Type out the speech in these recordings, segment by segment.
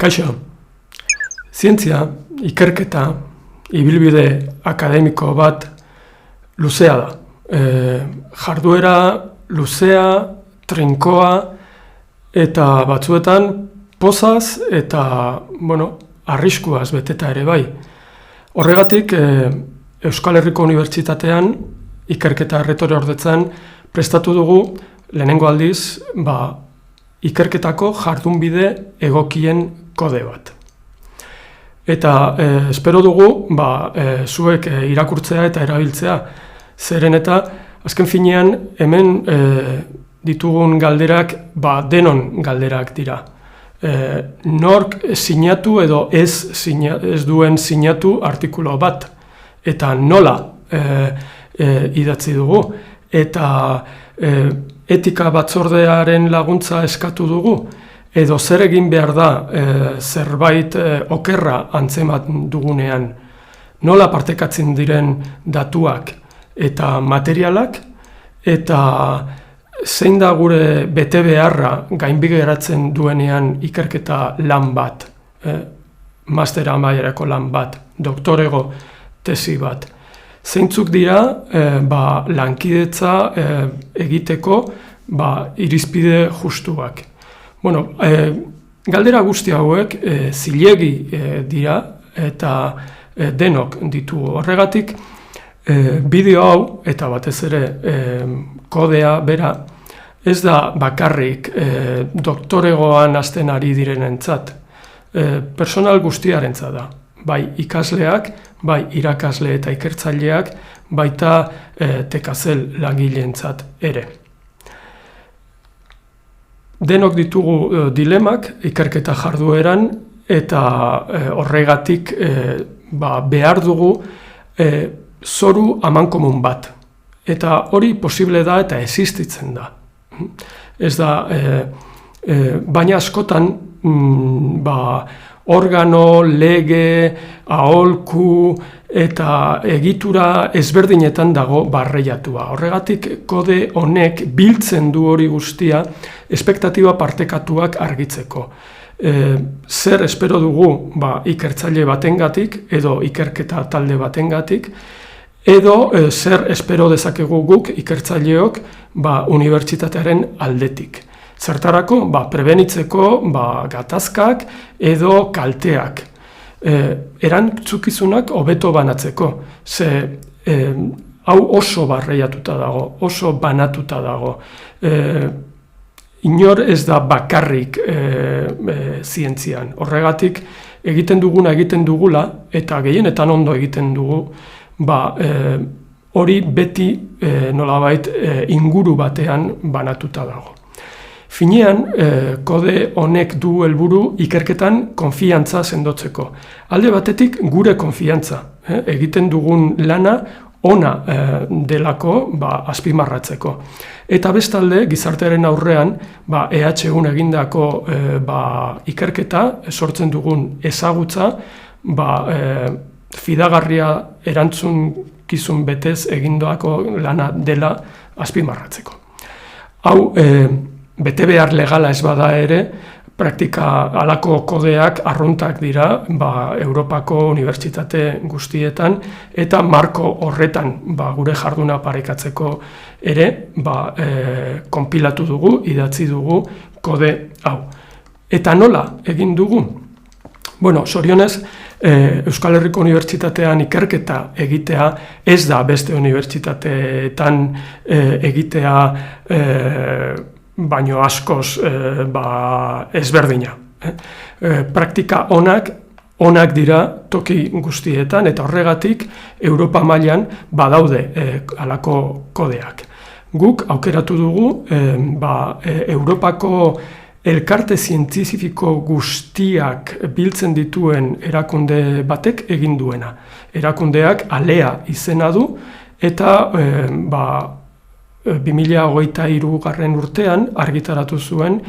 Kaixo, zientzia, ikerketa, ibilbide akademiko bat luzea da. Jarduera luzea, trinkoa eta batzuetan pozaz eta arriskuaz beteta ere bai. Horregatik, Euskal Herriko Unibertsitatean ikerketa erretorordetzan prestatu dugu lehenengo aldiz ikerketako jardunbide egokien kode bat. Eta espero dugu zuek irakurtzea eta erabiltzea, zeren eta azken finean hemen ditugun galderak denon galderak dira. Nork sinatu edo ez duen sinatu artikulu bat, eta nola idatzi dugu, eta etika batzordearen laguntza eskatu dugu, edo zer egin behar da zerbait okerra antzeman dugunean, nola partekatzen diren datuak eta materialak, eta zein da gure bete beharra gainbegiratzen duenean ikerketa lan bat, master amaierako lan bat, doktorego tesi bat. Zeintzuk dira lankidetza egiteko irizpide justuak. Galdera guzti hauek zilegi dira eta denok ditugu. Horregatik, bideo hau eta batez ere kodea bera ez da bakarrik doktoregoan hasten ari direnentzat, personal guztiarentzat da. Bai ikasleak, bai irakasle eta ikertzaileak, baita tekazel langileentzat ere. Denok ditugu dilemak ikerketa jardueran eta horregatik behar dugu zoru amankomun bat. Eta hori posible da eta existitzen da. Ez da, baina askotan organo, lege, aholku eta egitura ezberdinetan dago barreiatua. Horregatik kode honek biltzen du hori guztia espektatiba partekatuak argitzeko. Zer espero dugu ikertzaile batengatik edo ikerketa talde batengatik, edo zer espero dezakegu guk ikertzaileok unibertsitatearen aldetik. Zertarako, prebenitzeko gatazkak edo kalteak. Erantzukizunak hobeto banatzeko. Ze hau oso barreiatuta dago, oso banatuta dago. Inor ez da bakarrik zientzian. Horregatik egiten duguna egiten dugula eta gehienetan ondo egiten dugu, hori beti nolabait inguru batean banatuta dago. Finean, kode honek du helburu ikerketan konfiantza sendotzeko. Alde batetik gure konfiantza, egiten dugun lana ona delako azpimarratzeko. Eta bestalde, gizartearen aurrean, EHUn egindako ikerketa, sortzen dugun ezagutza, fidagarria erantzunkizun betez egindoako lana dela azpimarratzeko. Hau, bete behar legala ez bada ere, praktika halako kodeak arruntak dira Europako unibertsitate guztietan eta marko horretan gure jarduna parekatzeko ere konpilatu dugu, idatzi dugu kode hau. Eta nola egin dugu? Zorionez, Euskal Herriko Unibertsitatean ikerketa egitea ez da beste unibertsitateetan egitea baino askoz ezberdina. Praktika onak dira toki guztietan eta horregatik Europa mailan badaude halako kodeak. Guk aukeratu dugu Europako elkarte zientifiko guztiak biltzen dituen erakunde batek egin duena. Erakundeak ALEA izena du eta 2023 urtean argitaratu zuen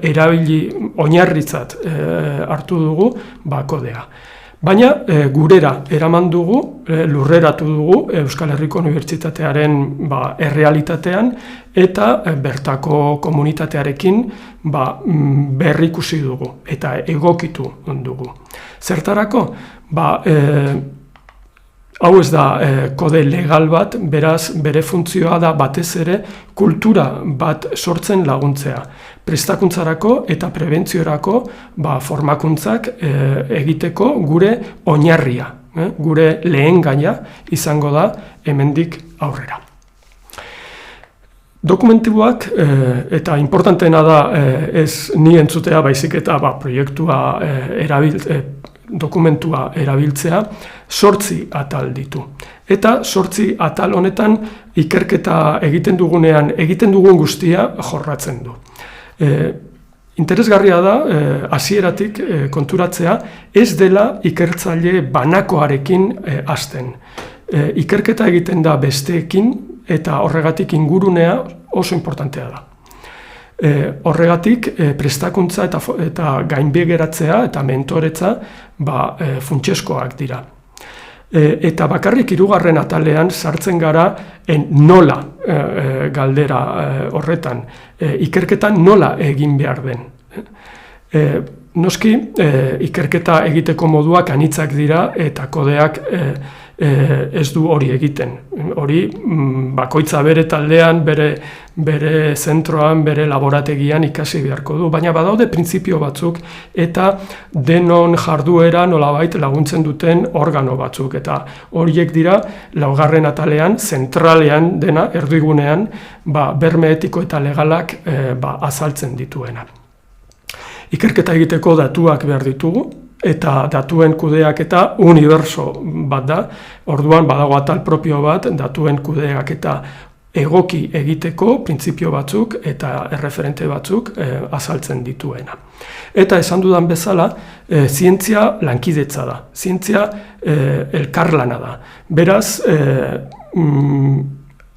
erabili oinarritzat hartu dugu kodea. Baina gurera eraman dugu, lurreratu dugu Euskal Herriko Unibertsitatearen errealitatean eta bertako komunitatearekin berrikusi dugu eta egokitu dugu. Zertarako? Hau ez da kode legal bat, beraz bere funtzioa da batez ere kultura bat sortzen laguntzea. Prestakuntzarako eta prebentziorako formakuntzak egiteko gure oinarria, gure lehengaia izango da hemendik aurrera. Dokumentuak, eta importanteena da ez ni entzutea baizik eta proiektua dokumentua erabiltzea, 8 atal ditu. Eta 8 atal honetan ikerketa egiten dugunean, egiten dugun guztia jorratzen du. Interesgarria da, hasieratik konturatzea, ez dela ikertzaile banakoarekin hasten. Ikerketa egiten da besteekin eta horregatik ingurunea oso importantea da. Horregatik prestakuntza eta gainbegeratzea eta mentoretza funtsezkoak dira. Eta bakarrik 2. atalean sartzen gara nola galdera horretan, ikerketan nola egin behar den. Noski, ikerketa egiteko moduak anitzak dira eta kodeak ez du hori egiten. Hori bakoitza bere taldean, bere zentroan, bere laborategian ikasi beharko du. Baina badaude printzipio batzuk eta denon jarduera nolabait laguntzen duten organo batzuk. Eta horiek dira 4. atalean, zentralean dena, erdigunean, berme etiko eta legalak azaltzen dituena. Ikerketa egiteko datuak behar ditugu, eta datuen kudeaketa unibertso bat da, orduan badago atal propio bat datuen kudeaketa egoki egiteko printzipio batzuk eta erreferente batzuk azaltzen dituena. Eta esan dudan bezala, zientzia lankidetza da, zientzia elkarlana da. Beraz,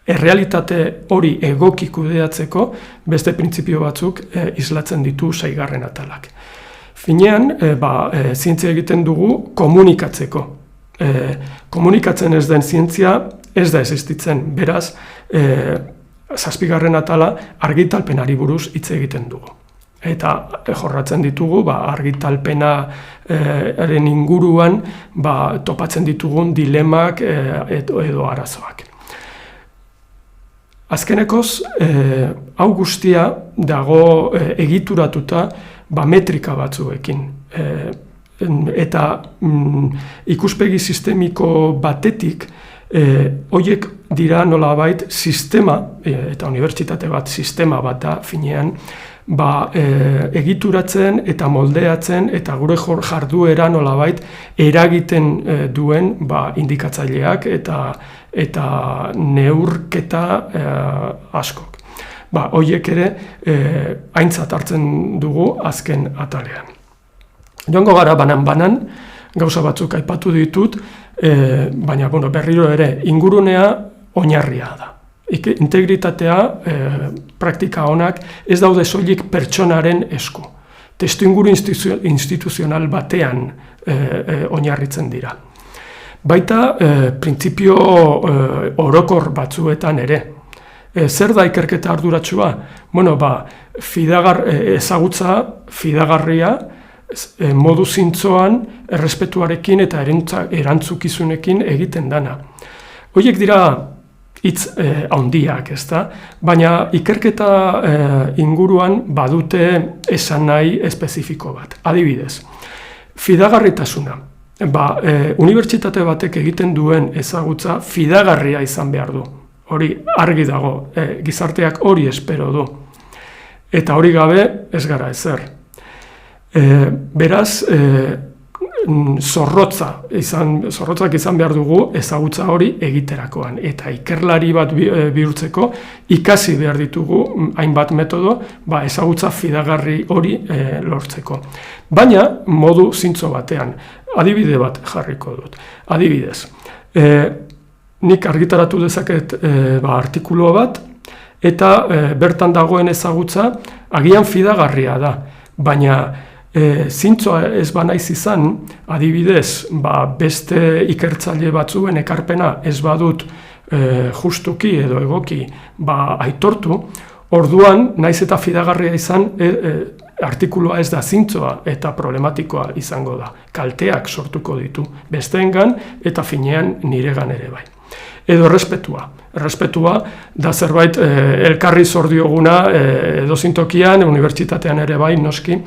errealitate hori egoki kudeatzeko beste printzipio batzuk islatzen ditu 6. atalak. Finean, zientzia egiten dugu komunikatzeko. Komunikatzen ez den zientzia ez da existitzen, beraz, 7. atala argitalpenari buruz hitz egiten dugu. Eta jorratzen ditugu, argitalpenaren inguruan topatzen ditugun dilemak edo arazoak. Azkenekoz, hau guztia dago egituratuta metrika batzuekin. Eta ikuspegi sistemiko batetik, horiek dira nolabait sistema, eta unibertsitate bat sistema bat da finean, egituratzen eta moldeatzen eta gure jarduera nolabait eragiten duen indikatzaileak eta neurketa askok. Horiek ere aintzat hartzen dugu azken atalean. Joango gara banan-banan, gauza batzuk aipatu ditut, baina berriro ere ingurunea oinarria da. Integritatea, praktika onak, ez daude soilik pertsonaren esku. Testuinguru instituzional batean oinarritzen dira. Baita, printzipio orokor batzuetan ere. Zer da ikerketa arduratsua? Ezagutza fidagarria, modu zintzoan, errespetuarekin eta erantzukizunekin egiten dana. Horiek dira hitz handiak, ezta? Baina ikerketa inguruan badute esanahi espezifiko bat. Adibidez, fidagarritasuna. Unibertsitate batek egiten duen ezagutza fidagarria izan behar du. Hori argi dago, gizarteak hori espero du. Eta hori gabe ez gara ezer. Beraz, zorrotzak izan behar dugu ezagutza hori egiterakoan. Eta ikerlari bat bihurtzeko ikasi behar ditugu hainbat metodo ezagutza fidagarri hori lortzeko. Baina modu zintzo batean, adibide bat jarriko dut. Adibidez, nik argitaratu dezaket artikulu bat, eta bertan dagoen ezagutza agian fidagarria da, baina Zintzoa ez banaiz izan, adibidez, beste ikertzaile batzuen ekarpena ez badut justuki edo egoki aitortu, orduan, naiz eta fidagarria izan, artikulua ez da zintzoa eta problematikoa izango da. Kalteak sortuko ditu besteengan eta finean niregan ere bai. Edo errespetua. Errespetua da zerbait elkarri zor dioguna edozein tokian, unibertsitatean ere bai noski,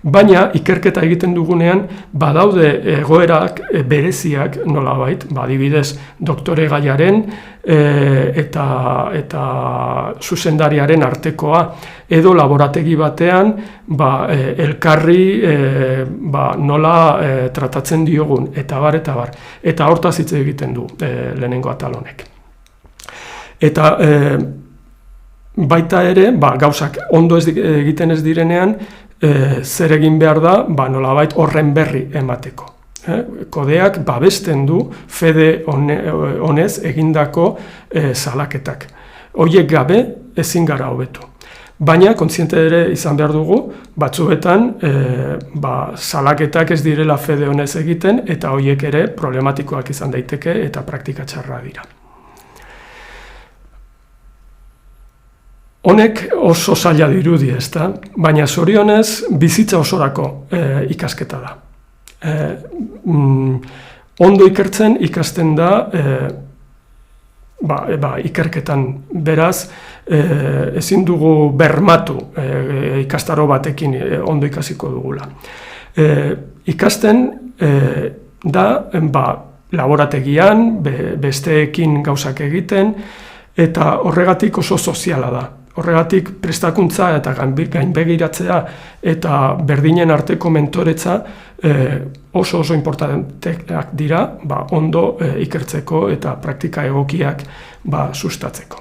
baina ikerketa egiten dugunean badaude egoerak bereziak nolabait, adibidez doktore gaiaren eta zuzendariaren artekoa edo laborategi batean elkarri nola tratatzen diogun eta bar. Eta hortaz hitz egiten du lehenengo atal honek. Eta baita ere, gauzak ondo egiten ez direnean, zer egin behar da, nolabait horren berri emateko. Kodeak babesten du fede honez egindako salaketak. Horiek gabe ezin gara hobetu. Baina, kontziente ere izan behar dugu, batzuetan salaketak ez direla fede honez egiten, eta horiek ere problematikoak izan daiteke eta praktika txarra dira. Honek oso zaila dirudi, ezta? Baina zorionez bizitza osorako ikasketa da. Ondo ikertzen ikasten da ikerketan, beraz ezin dugu bermatu ikastaro batekin ondo ikasiko dugula. Ikasten da laborategian, besteekin gauzak egiten, eta horregatik oso soziala da. Horregatik prestakuntza eta gainbegiratzea eta berdinen arteko mentoretza oso importanteak dira ondo ikertzeko eta praktika egokiak sustatzeko.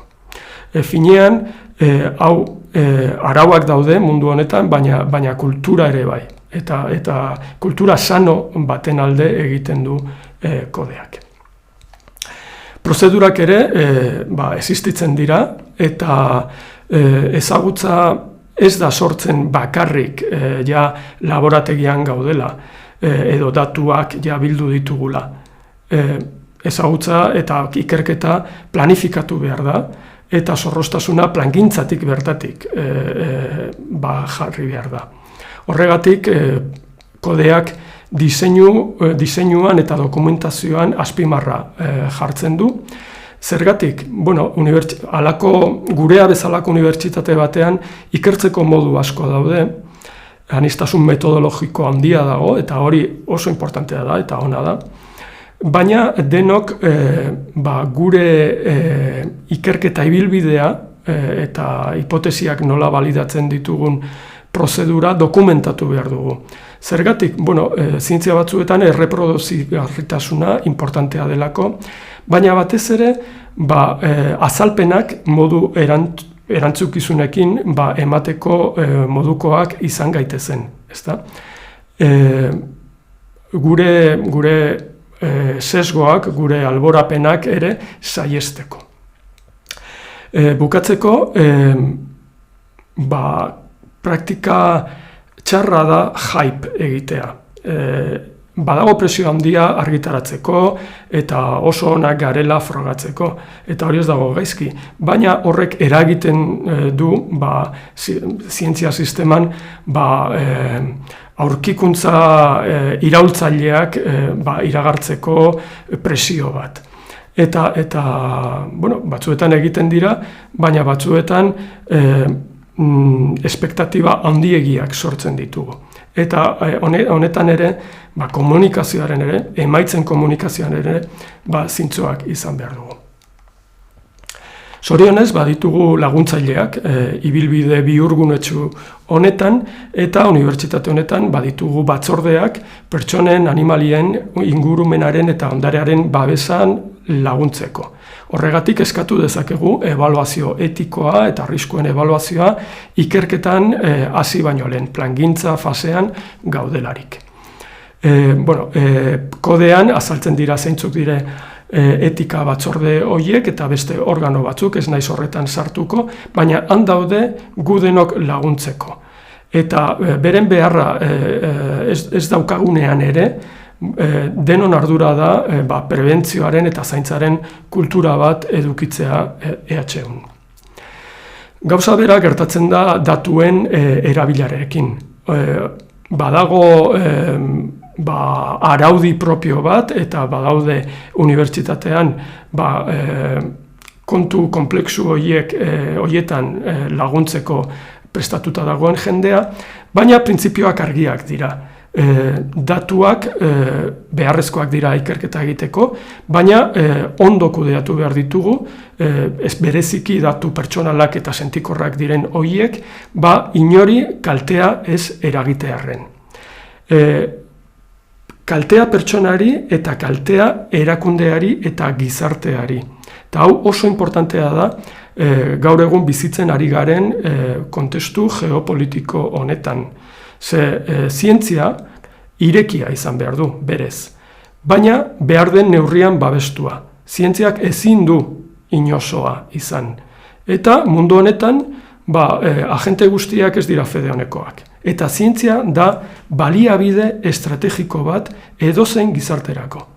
Finean, hau arauak daude mundu honetan, baina kultura ere bai. Eta kultura sano baten alde egiten du kodeak. Prozedurak ere existitzen dira eta ezagutza ez da sortzen bakarrik laborategian gaudela edo datuak bildu ditugula. Ezagutza eta ikerketa planifikatu behar da eta zorroztasuna plangintzatik bertatik jarri behar da. Horregatik kodeak diseinuan eta dokumentazioan azpimarra jartzen du. Zergatik, gurea bezalako unibertsitate batean ikertzeko modu asko daude, aniztasun metodologiko handia dago, eta hori oso importantea da eta ona da. Baina denok gure ikerketa ibilbidea eta hipotesiak nola balidatzen ditugun prozedura dokumentatu behar dugu. Zergatik, zientzia batzuetan erreproduzigarritasuna importantea delako, baina batez ere azalpenak modu erantzukizunekin emateko modukoak izan gaitezen. Gure sesgoak, gure alborapenak ere saihesteko. Bukatzeko, praktika txarra da hype egitea. Badago presio handia argitaratzeko eta oso onak garela frogatzeko. Eta hori ez dago gaizki. Baina horrek eragiten du zientzia sisteman aurkikuntza iraultzaileak iragartzeko presio bat. Eta batzuetan egiten dira, baina batzuetan espektatiba handiegiak sortzen ditugu. Eta honetan ere, komunikazioaren ere, emaitzen komunikazioaren ere, zintzoak izan behar dugu. Zorionez, ditugu laguntzaileak, ibilbide bihurgunetsu honetan, eta unibertsitate honetan ditugu batzordeak pertsonen, animalien, ingurumenaren eta ondarearen babesan laguntzeko. Horregatik eskatu dezakegu ebaluazio etikoa eta arriskuen ebaluazioa ikerketan hasi baino lehen, plangintza fasean gaudelarik. Kodean azaltzen dira zeintzuk dire etika batzorde horiek eta beste organo batzuk, ez naiz horretan sartuko, baina han daude gu denok laguntzeko. eta beren beharra ez daukagunean ere, denon ardura da prebentzioaren eta zaintzaren kultura bat edukitzea EHUn. Gauza bera gertatzen da datuen erabilarekin. Badago araudi propio bat eta badaude unibertsitatean kontu konplexu horietan laguntzeko prestatuta dagoen jendea, baina printzipioak argiak dira. Datuak beharrezkoak dira ikerketa egiteko, baina ondo kudeatu behar ditugu, ez bereziki datu pertsonalak eta sentikorrak diren horiek, inori kaltea ez eragitearren. Kaltea pertsonari eta kaltea erakundeari eta gizarteari. Eta hau oso importantea da, gaur egun bizitzen ari garen kontestu geopolitiko honetan. Zientzia irekia izan behar du, berez. Baina behar den neurrian babestua. Zientziak ezin du inozoa izan. Eta mundu honetan, agente guztiak ez dira fede honekoak. Eta zientzia da baliabide estrategiko bat edozein gizarterako.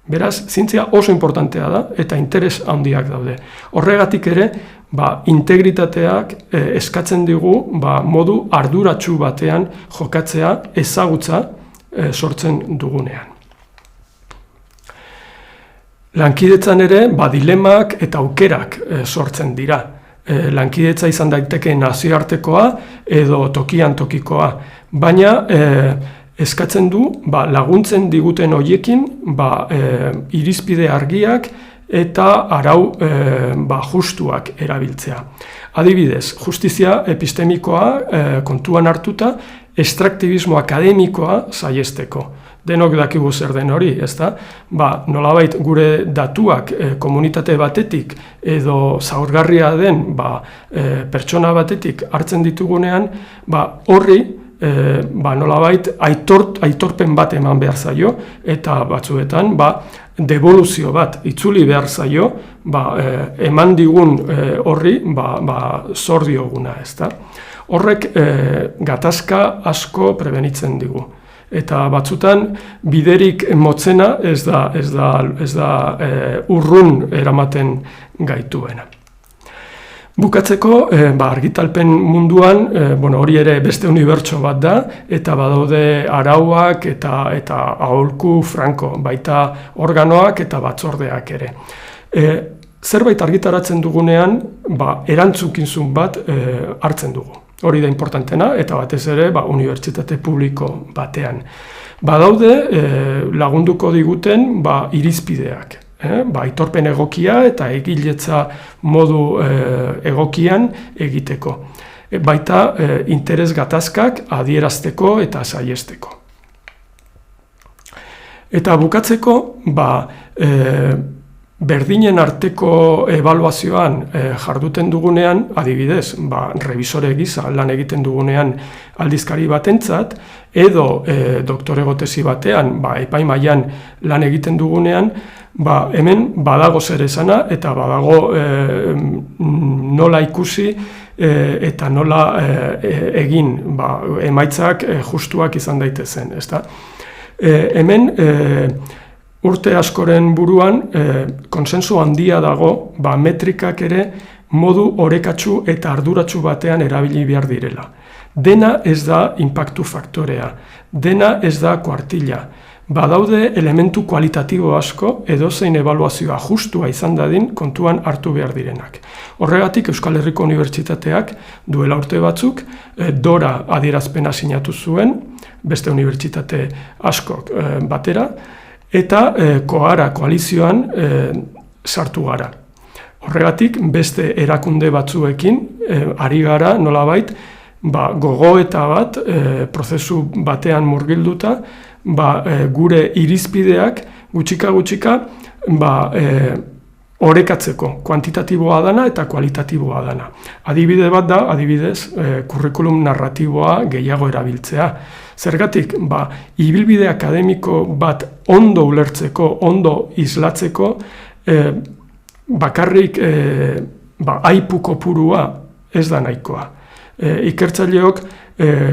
Beraz, zientzia oso importantea da eta interes handiak daude. Horregatik ere, integritateak eskatzen digu modu arduratsu batean jokatzea ezagutza sortzen dugunean. Lankidetzan ere, dilemak eta aukerak sortzen dira. Lankidetza izan daiteke nazioartekoa edo tokian tokikoa, baina eskatzen du laguntzen diguten horiekin irizpide argiak eta arau justuak erabiltzea. Adibidez, justizia epistemikoa kontuan hartuta, extraktibismo akademikoa saihesteko. Denok dakigu zer den hori, ezta? Nolabait gure datuak komunitate batetik edo zaurgarria den pertsona batetik hartzen ditugunean, horri nolabait aitorpen bat eman behar zaio, eta batzuetan devoluzio bat itzuli behar zaio, eman digun horri zor dioguna, ezta? Horrek gatazka asko prebenitzen digu. Eta batzutan biderik motzena ez da urrun eramaten gaituena. Bukatzeko, argitalpen munduan, hori ere beste unibertso bat da, eta badaude arauak eta aholku franko, baita organoak eta batzordeak ere. Zerbait argitaratzen dugunean, erantzukizun bat hartzen dugu. Hori da importantena, eta batez ere unibertsitate publiko batean. Badaude lagunduko diguten irizpideak. Aitorpen egokia eta egiletza modu egokian egiteko. Baita interes gatazkak adierazteko eta saihesteko. Eta bukatzeko, berdinen arteko ebaluazioan jarduten dugunean, adibidez, revisore gisa lan egiten dugunean aldizkari batentzat, edo doktorego tesi batean, epaimailan lan egiten dugunean, hemen badago zer esana eta badago nola ikusi eta nola egin emaitzak justuak izan daitezen, ezta? Hemen urte askoren buruan konsensu handia dago metrikak ere modu orekatsu eta arduratsu batean erabili behar direla. Dena ez da inpaktu faktorea, dena ez da kuartila. Badaude elementu kualitatibo asko edozein ebaluazioa justua izan dadin kontuan hartu behar direnak. Horregatik Euskal Herriko Unibertsitateak duela urte batzuk DORA adierazpena sinatu zuen, beste unibertsitate askok batera, eta Kohara koalizioan sartu gara. Horregatik beste erakunde batzuekin ari gara nolabait gogoeta bat prozesu batean murgilduta, gure irizpideak gutxika orekatzeko, kuantitatiboa dana eta kualitatiboa dana. Adibide bat da, adibidez, kurrikulum narratiboa gehiago erabiltzea. Zergatik, ibilbide akademiko bat ondo ulertzeko, ondo islatzeko, bakarrik aipu kopurua ez da nahikoa. Ikertzaileok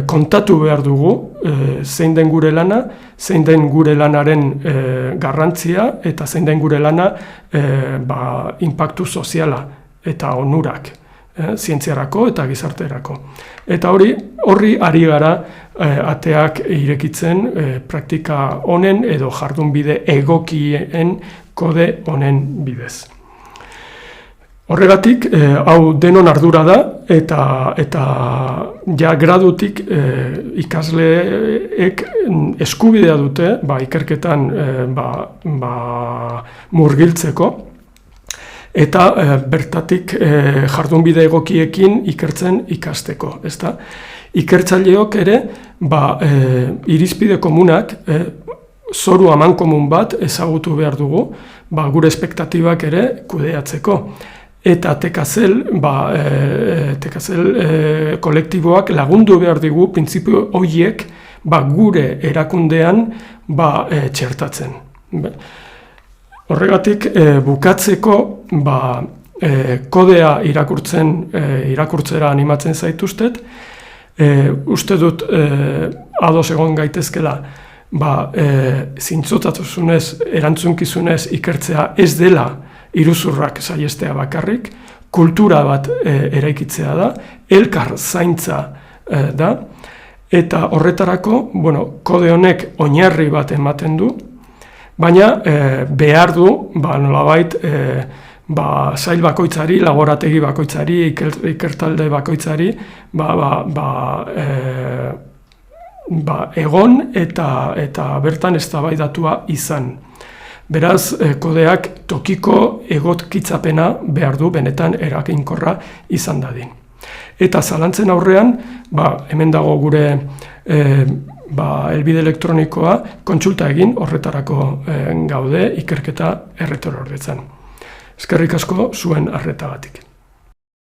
kontatu behar dugu zein den gure lana, zein den gure lanaren garrantzia eta zein den gure lana inpaktu soziala eta onurak, zientziarako eta gizarterako. Eta horri ari gara ateak irekitzen praktika honen edo jardunbide egokien kode honen bidez. Horregatik, hau denon ardura da, eta ja gradutik ikasleek eskubidea dute ikerketan murgiltzeko, eta bertatik jardunbide egokiekin ikertzen ikasteko. Ikertzaileok ere, irizpide komunak, zoru amankomun bat ezagutu behar dugu, gure espektatibak ere kudeatzeko. Eta tekazel kolektiboak lagundu behar digu printzipio horiek gure erakundean txertatzen. Horregatik bukatzeko kodea irakurtzera animatzen zaituztet, uste dut ados egon gaitezkela zintzotasunez, erantzunkizunez ikertzea ez dela iruzurrak saihestea bakarrik, kultura bat eraikitzea da, elkar zaintza da, eta horretarako, kode honek oinarri bat ematen du, baina behar du, nolabait, sail bakoitzari, laborategi bakoitzari, ikertalde bakoitzari, egon eta bertan eztabaidatua izan. Beraz, kodeak tokiko egokitzapena behar du benetan eraginkorra izan dadin. Eta zalantzen aurrean, hemen dago gure helbide elektronikoa, kontsulta egin horretarako gaude ikerketa erretorordetzan. Eskerrik asko zuen arretagatik.